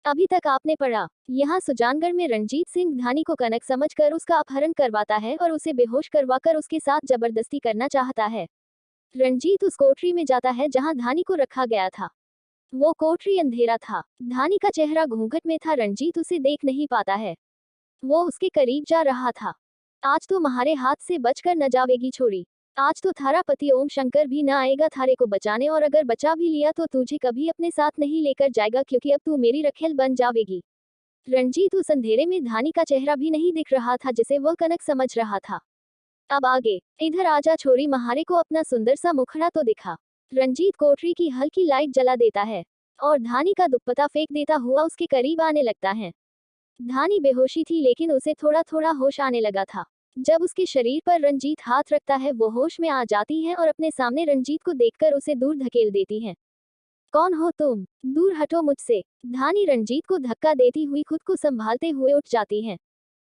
अभी तक आपने पढ़ा। यहाँ सुजानगढ़ में रणजीत सिंह धानी को कनक समझकर उसका अपहरण करवाता है और उसे बेहोश करवाकर उसके साथ जबरदस्ती करना चाहता है। रणजीत उस कोठरी में जाता है जहाँ धानी को रखा गया था। वो कोठरी अंधेरा था। धानी का चेहरा घूंघट में था। रणजीत उसे देख नहीं पाता है। वो उसके करीब जा रहा था। आज तो तुम्हारे हाथ से बचकर न जावेगी छोरी। आज तो थारा पति ओम शंकर भी न आएगा थारे को बचाने, और अगर बचा भी लिया तो तुझे कभी अपने साथ नहीं लेकर जाएगा, क्योंकि अब तू मेरी रखेल बन जावेगी। रणजीत उस अंधेरे में धानी का चेहरा भी नहीं दिख रहा था जिसे वह कनक समझ रहा था। अब आगे, इधर आजा छोरी, महारे को अपना सुंदर सा मुखड़ा तो दिखा। रंजीत कोठरी की हल्की लाइट जला देता है और धानी का दुपट्टा फेंक देता हुआ उसके करीब आने लगता है। धानी बेहोशी थी लेकिन उसे थोड़ा थोड़ा होश आने लगा था। जब उसके शरीर पर रंजीत हाथ रखता है वो होश में आ जाती है और अपने सामने रंजीत को देखकर उसे दूर धकेल देती है। कौन हो तुम? दूर हटो मुझसे। धानी रंजीत को धक्का देती हुई खुद को संभालते हुए उठ जाती है,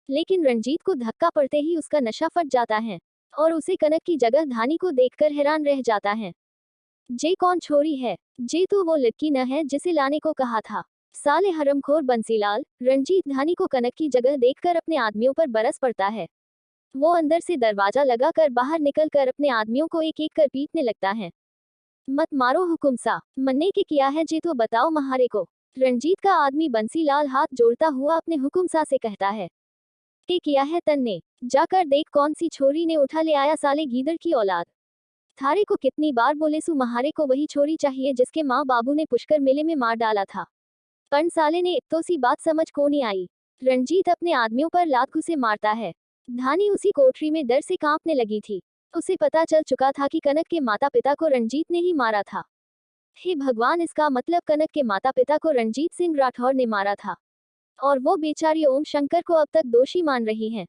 लेकिन रंजीत को धक्का पड़ते ही उसका नशा फट जाता है और उसे कनक की जगह धानी को देखकर हैरान रह जाता है। जे कौन छोरी है? जे तो वो लड़की न है जिसे लाने को कहा था। साले हरमखोर बंसीलाल। रंजीत धानी को कनक की जगह देखकर अपने आदमियों पर बरस पड़ता है। वो अंदर से दरवाजा लगाकर बाहर निकलकर अपने आदमियों को एक एक कर पीटने लगता है। मत मारो हुकुम सा, मन्ने के किया है जे तो बताओ महारे को। रंजीत का आदमी बंसीलाल हाथ जोड़ता हुआ अपने हुकुम सा से कहता है। के किया है तन्ने? जाकर देख कौन सी छोरी ने उठा ले आया साले गीदड़ की औलाद। थारे को कितनी बार बोले सु महारे को वही छोरी चाहिए जिसके माँ बाबू ने पुष्कर मेले में मार डाला था। पण साले ने इत्तो सी बात समझ को नहीं आई। रंजीत अपने आदमियों पर लात घुसे मारता है। धानी उसी कोठरी में डर से कांपने लगी थी। उसे पता चल चुका था कि कनक के माता पिता को रंजीत ने ही मारा था। हे भगवान, इसका मतलब कनक के माता पिता को रंजीत सिंह राठौर ने मारा था और वो बेचारी ओम शंकर को अब तक दोषी मान रही हैं।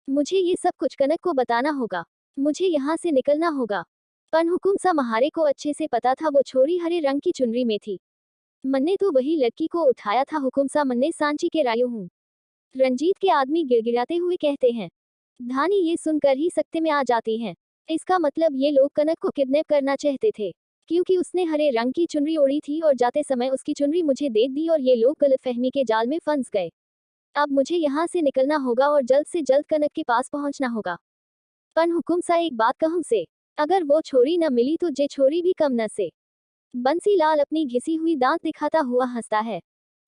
मुझे ये सब कुछ कनक को बताना होगा। मुझे यहाँ से निकलना होगा। पण हुकुम सा महारे को अच्छे से पता था वो छोरी हरे रंग की चुनरी में थी। मन्ने तो वही लड़की को उठाया था। हुकुम सा मन्ने सांची के रायो हूँ। रंजीत के आदमी गिड़गिड़ाते हुए कहते हैं। धानी ये सुनकर ही सख्ते में आ जाती है। इसका मतलब ये लोग कनक को किडनैप करना चाहते थे, क्योंकि उसने हरे रंग की चुनरी ओढ़ी थी और जाते समय उसकी चुनरी मुझे दे दी और ये लोग गलतफहमी के जाल में फंस गए। अब मुझे यहाँ से निकलना होगा और जल्द से जल्द कनक के पास पहुँचना होगा। पण हुकुम सा एक बात कहूँ से, अगर वो छोरी न मिली तो जे छोरी भी कम न से। बंसीलाल अपनी घिसी हुई दांत दिखाता हुआ हंसता है।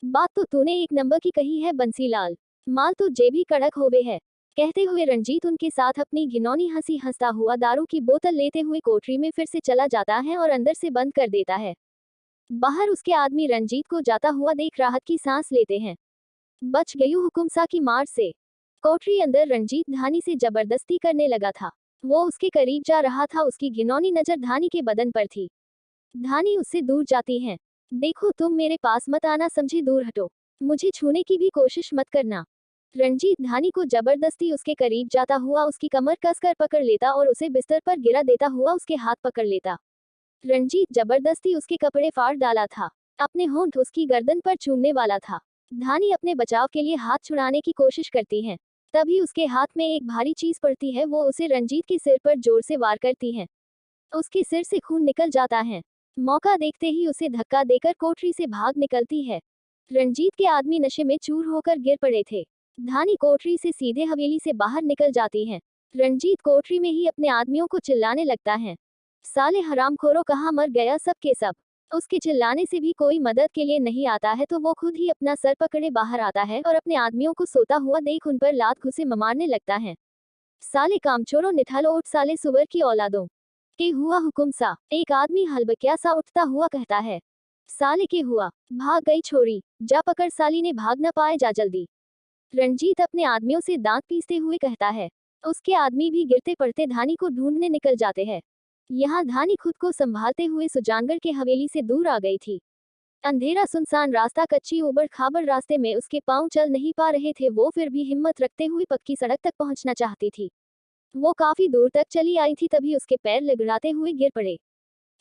बात तो तूने एक नंबर की कही है बंसीलाल, माल तो जे भी कड़क होवे है। कहते हुए रंजीत उनके साथ अपनी घिनौनी हंसी हंसता हुआ दारू की बोतल लेते हुए कोठरी में फिर से चला जाता है और अंदर से बंद कर देता है। बाहर उसके आदमी रंजीत को जाता हुआ देख राहत की सांस लेते हैं। बच गई हुकुम सा की मार से। कोठरी अंदर रंजीत धानी से जबरदस्ती करने लगा था। वो उसके करीब जा रहा था। उसकी घिनौनी नजर धानी के बदन पर थी। धानी उससे दूर जाती है। देखो तुम मेरे पास मत आना, समझे? दूर हटो। मुझे छूने की भी कोशिश मत करना। रंजीत धानी को जबरदस्ती उसके करीब जाता हुआ उसकी कमर कसकर पकड़ लेता और उसे बिस्तर पर गिरा देता हुआ उसके हाथ पकड़ लेता। रंजीत जबरदस्ती उसके कपड़े फाड़ डाला था। अपने होंठ उसकी गर्दन पर चूमने वाला था। धानी अपने बचाव के लिए हाथ छुड़ाने की कोशिश करती है। तभी उसके हाथ में एक भारी चीज पड़ती है। वो उसे रंजीत के सिर पर जोर से वार करती है। उसके सिर से खून निकल जाता है। मौका देखते ही उसे धक्का देकर कोठरी से भाग निकलती है। रंजीत के आदमी नशे में चूर होकर गिर पड़े थे। धानी कोठरी से सीधे हवेली से बाहर निकल जाती है। रंजीत कोठरी में ही अपने आदमियों को चिल्लाने लगता है। साले हरामखोरों, कहाँ मर गया सब के सब। उसके चिल्लाने से भी कोई मदद के लिए नहीं आता है तो वो खुद ही अपना सर पकड़े बाहर आता है और अपने आदमियों को सोता हुआ देख उन पर लात घुसे मारने लगता है। साले कामचोरों, निठालो उठ साले सुअर की औलादों। के हुआ हुकुम सा, एक आदमी हलबकिया सा उठता हुआ कहता है। साले के हुआ, भाग गई छोरी, जा पकड़ साली ने, भाग न पाए, जा जल्दी। रंजीत अपने आदमियों से दांत पीसते हुए कहता है। उसके आदमी भी गिरते पड़ते धानी को ढूंढने निकल जाते हैं। यहाँ धानी खुद को संभालते हुए सुजानगढ़ के हवेली से दूर आ गई थी। अंधेरा सुनसान रास्ता, कच्ची उबड़ खाबड़ रास्ते में उसके पांव चल नहीं पा रहे थे। वो फिर भी हिम्मत रखते हुए पक्की सड़क तक पहुंचना चाहती थी। वो काफी दूर तक चली आई थी तभी उसके पैर लगड़ाते हुए गिर पड़े।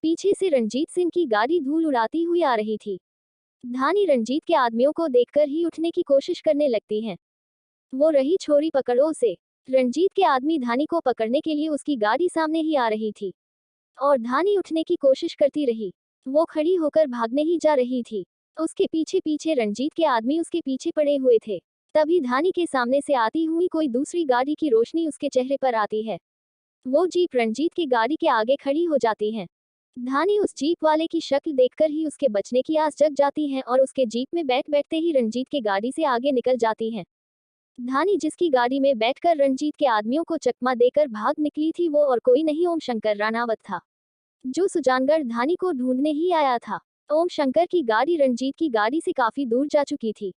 पीछे से रंजीत सिंह की गाड़ी धूल उड़ाती हुई आ रही थी। धानी रंजीत के आदमियों को देखकर ही उठने की कोशिश करने लगती है। वो रही छोरी, पकड़ो उसे। रंजीत के आदमी धानी को पकड़ने के लिए उसकी गाड़ी सामने ही आ रही थी और धानी उठने की कोशिश करती रही। वो खड़ी होकर भागने ही जा रही थी। उसके पीछे पीछे रंजीत के आदमी उसके पीछे पड़े हुए थे। तभी धानी के सामने से आती हुई कोई दूसरी गाड़ी की रोशनी उसके चेहरे पर आती है। वो जीप रंजीत की गाड़ी के आगे खड़ी हो जाती है। धानी उस जीप वाले की शक्ल देखकर ही उसके बचने की आस जग जाती है और उसके जीप में बैठते ही रंजीत के गाड़ी से आगे निकल जाती है। धानी जिसकी गाड़ी में बैठकर रंजीत के आदमियों को चकमा देकर भाग निकली थी वो और कोई नहीं ओम शंकर राणावत था, जो सुजानगढ़ धानी को ढूंढने ही आया था। ओम शंकर की गाड़ी रंजीत की गाड़ी से काफी दूर जा चुकी थी,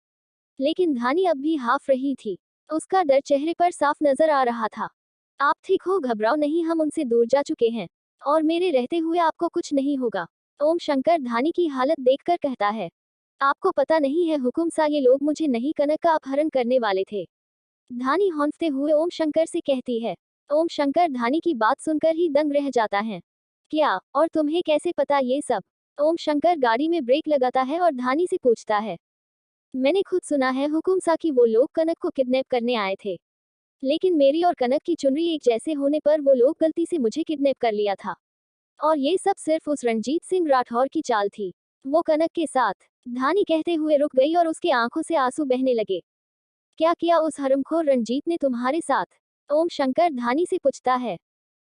लेकिन धानी अब भी हाफ रही थी। उसका डर चेहरे पर साफ नजर आ रहा था। आप ठीक हो, घबराओ नहीं, हम उनसे दूर जा चुके हैं और मेरे रहते हुए आपको कुछ नहीं होगा, ओम शंकर धानी की हालत देखकर कहता है। आपको पता नहीं है हुकुम सा, ये लोग मुझे नहीं कनक का अपहरण करने वाले थे, धानी हौंकते हुए ओम शंकर से कहती है। ओम शंकर धानी की बात सुनकर ही दंग रह जाता है। क्या, और तुम्हें कैसे पता ये सब? ओम शंकर गाड़ी में ब्रेक लगाता है और धानी से पूछता है। मैंने खुद सुना है हुकुम सा कि वो लोग कनक को किडनैप करने आए थे, लेकिन मेरी और कनक की चुनरी एक जैसे होने पर वो लोग गलती से मुझे किडनैप कर लिया था। और ये सब सिर्फ उस रंजीत सिंह राठौर की चाल थी, वो कनक के साथ। धानी कहते हुए रुक गई और उसके आंखों से आंसू बहने लगे। क्या किया उस हरमखोर रंजीत ने तुम्हारे साथ? ओम शंकर धानी से पूछता है।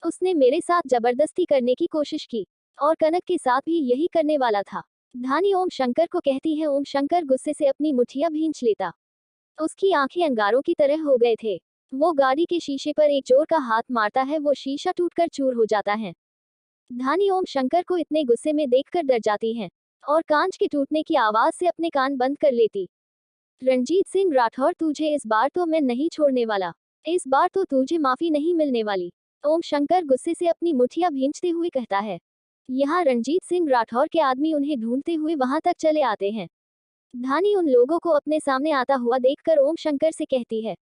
उसने मेरे साथ जबरदस्ती करने की कोशिश की और कनक के साथ भी यही करने वाला था, धानी ओम शंकर को कहती है। ओम शंकर गुस्से से अपनी मुठिया भींच लेता। उसकी आंखें अंगारों की तरह हो गए थे। वो गाड़ी के शीशे पर एक जोर का हाथ मारता है, वो शीशा टूटकर चूर हो जाता है। धानी ओम शंकर को इतने गुस्से में देखकर डर जाती है और कांच के टूटने की आवाज से अपने कान बंद कर लेती। रंजीत सिंह राठौर, तुझे इस बार तो मैं नहीं छोड़ने वाला, इस बार तो तुझे माफी नहीं मिलने वाली, ओम शंकर गुस्से से अपनी मुठिया भींचते हुए कहता है। यहाँ रंजीत सिंह राठौर के आदमी उन्हें ढूंढते हुए वहां तक चले आते हैं। धानी उन लोगों को अपने सामने आता हुआ देखकर ओम शंकर से कहती है।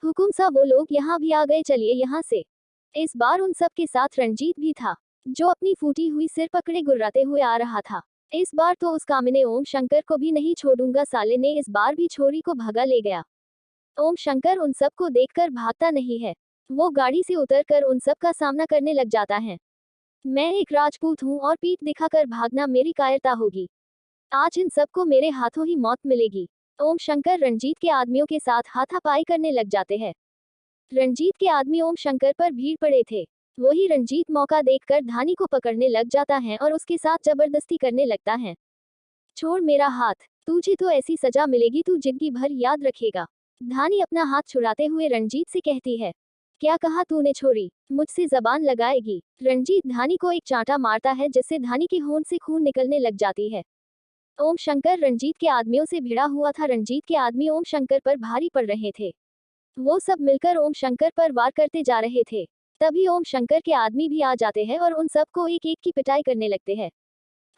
हुकुम सा, वो लोग यहाँ भी आ गए, चलिए यहाँ से। इस बार उन सब के साथ रंजीत भी था, जो अपनी फूटी हुई सिर पकड़े गुर्राते हुए आ रहा था। इस बार तो उस कामिने ओम शंकर को भी नहीं छोड़ूंगा, साले ने इस बार भी छोरी को भगा ले गया। ओम शंकर उन सब को देखकर भागता नहीं है, वो गाड़ी से उतरकर उन सब का सामना करने लग जाता है। मैं एक राजपूत हूँ और पीठ दिखाकर भागना मेरी कायरता होगी। आज इन सबको मेरे हाथों ही मौत मिलेगी। ओम शंकर रंजीत के आदमियों के साथ हाथापाई करने लग जाते हैं। रंजीत के आदमी ओम शंकर पर भीड़ पड़े थे। वही रंजीत मौका देखकर धानी को पकड़ने लग जाता है और उसके साथ जबरदस्ती करने लगता है। छोड़ मेरा हाथ, तुझे तो ऐसी सजा मिलेगी तू जिंदगी भर याद रखेगा, धानी अपना हाथ छुड़ाते हुए रंजीत से कहती है। क्या कहा तूने छोरी, मुझसे जबान लगाएगी? रंजीत धानी को एक चांटा मारता है जिससे धानी के होंठ से खून निकलने लग जाती है। ओम शंकर रंजीत के आदमियों से भिड़ा हुआ था। रंजीत के आदमी ओम शंकर पर भारी पड़ रहे थे। वो सब मिलकर ओम शंकर पर वार करते जा रहे थे। तभी ओम शंकर के आदमी भी आ जाते हैं और उन सबको एक एक की पिटाई करने लगते हैं।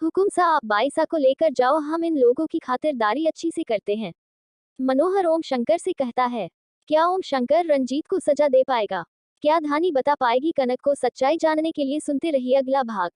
हुकुम सा, आप बाईसा को लेकर जाओ, हम इन लोगों की खातिरदारी अच्छी से करते हैं, मनोहर ओम शंकर से कहता है। क्या ओम शंकर रंजीत को सजा दे पाएगा? क्या धानी बता पाएगी कनक को? सच्चाई जानने के लिए सुनते रहिए अगला भाग।